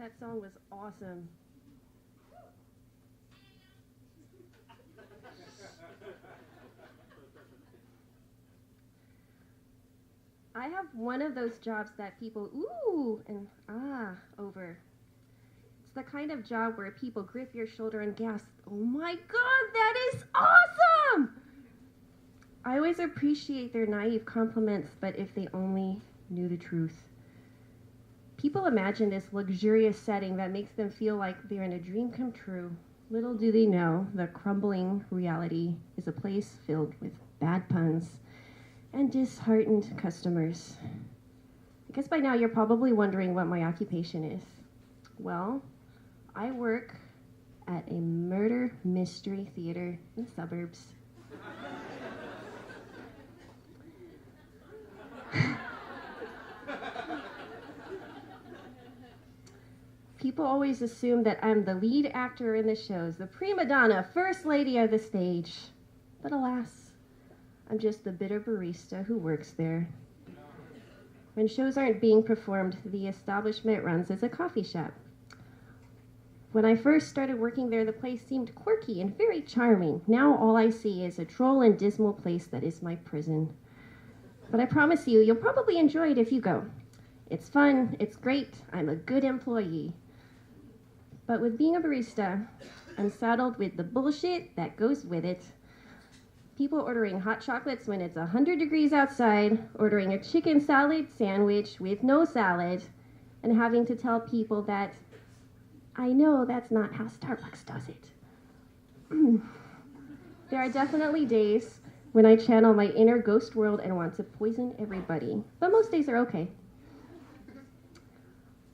That song was awesome. I have one of those jobs that people ooh and ah over. It's the kind of job where people grip your shoulder and gasp, "Oh my God, that is awesome!" I always appreciate their naive compliments, but if they only knew the truth. People imagine this luxurious setting that makes them feel like they're in a dream come true. Little do they know the crumbling reality is a place filled with bad puns and disheartened customers. I guess by now you're probably wondering what my occupation is. Well, I work at a murder mystery theater in the suburbs. People always assume that I'm the lead actor in the shows, the prima donna, first lady of the stage. But alas, I'm just the bitter barista who works there. When shows aren't being performed, the establishment runs as a coffee shop. When I first started working there, the place seemed quirky and very charming. Now all I see is a droll and dismal place that is my prison. But I promise you, you'll probably enjoy it if you go. It's fun, it's great, I'm a good employee. But with being a barista, I'm saddled with the bullshit that goes with it. People ordering hot chocolates when it's 100 degrees outside, ordering a chicken salad sandwich with no salad, and having to tell people that I know that's not how Starbucks does it. There are definitely days when I channel my inner ghost world and want to poison everybody, but most days are okay.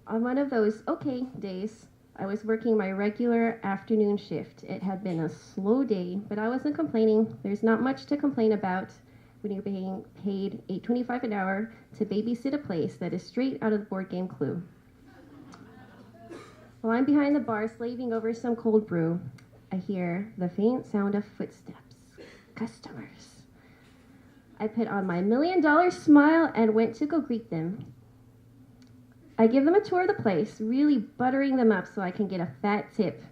On one of those okay days, I was working my regular afternoon shift. It had been a slow day, but I wasn't complaining. There's not much to complain about when you're being paid $8.25 an hour to babysit a place that is straight out of the board game Clue. While I'm behind the bar slaving over some cold brew, I hear the faint sound of footsteps. Customers. I put on my $1 million smile and went to go greet them. I give them a tour of the place, really buttering them up so I can get a fat tip.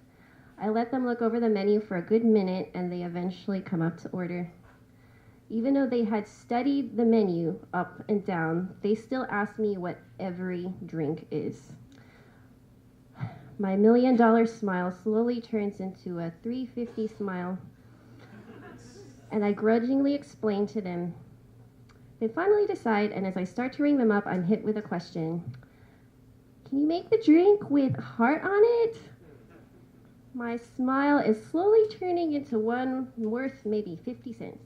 I let them look over the menu for a good minute, and they eventually come up to order. Even though they had studied the menu up and down, they still ask me what every drink is. My $1 million smile slowly turns into a $3.50 smile, and I grudgingly explain to them. They finally decide, and as I start to ring them up, I'm hit with a question. Can you make the drink with heart on it? My smile is slowly turning into one worth maybe 50 cents.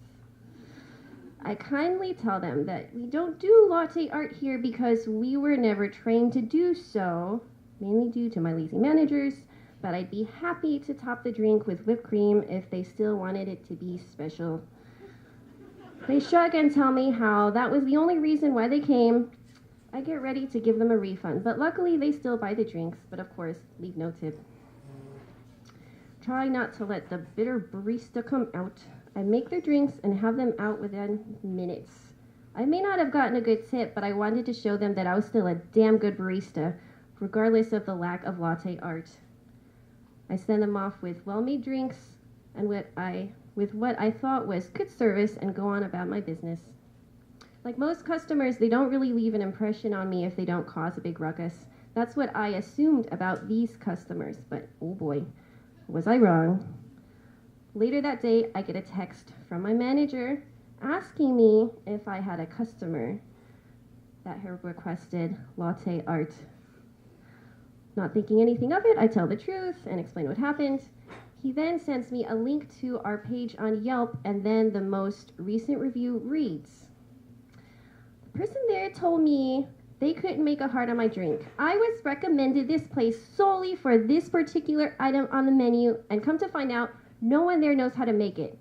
I kindly tell them that we don't do latte art here because we were never trained to do so, mainly due to my lazy managers, but I'd be happy to top the drink with whipped cream if they still wanted it to be special. They shrug and tell me how that was the only reason why they came. I get ready to give them a refund, but luckily they still buy the drinks, but of course, leave no tip. Try not to let the bitter barista come out. I make their drinks and have them out within minutes. I may not have gotten a good tip, but I wanted to show them that I was still a damn good barista, regardless of the lack of latte art. I send them off with well-made drinks and with what I thought was good service and go on about my business. Like most customers, they don't really leave an impression on me if they don't cause a big ruckus. That's what I assumed about these customers, but oh boy, was I wrong. Later that day, I get a text from my manager asking me if I had a customer that had requested latte art. Not thinking anything of it, I tell the truth and explain what happened. He then sends me a link to our page on Yelp, and then the most recent review reads, the person there told me they couldn't make a heart on my drink. I was recommended this place solely for this particular item on the menu, and come to find out, no one there knows how to make it.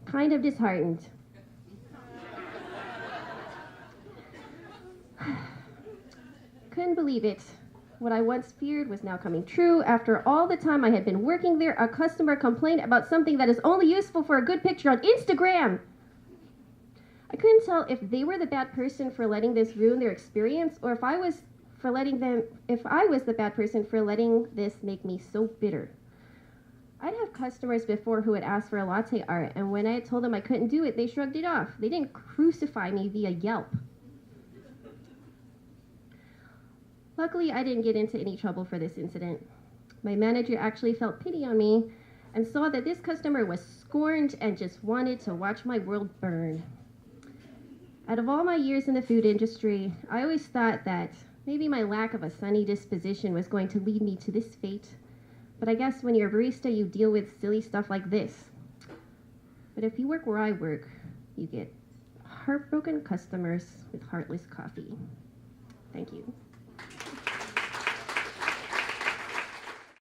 Kind of disheartened. Couldn't believe it. What I once feared was now coming true. After all the time I had been working there, a customer complained about something that is only useful for a good picture on Instagram. I couldn't tell if they were the bad person for letting this ruin their experience, or if I was for letting them, if I was the bad person for letting this make me so bitter. I'd have customers before who would ask for a latte art, and when I told them I couldn't do it, they shrugged it off. They didn't crucify me via Yelp. Luckily, I didn't get into any trouble for this incident. My manager actually felt pity on me and saw that this customer was scorned and just wanted to watch my world burn. Out of all my years in the food industry, I always thought that maybe my lack of a sunny disposition was going to lead me to this fate. But I guess when you're a barista, you deal with silly stuff like this. But if you work where I work, you get heartbroken customers with heartless coffee. Thank you.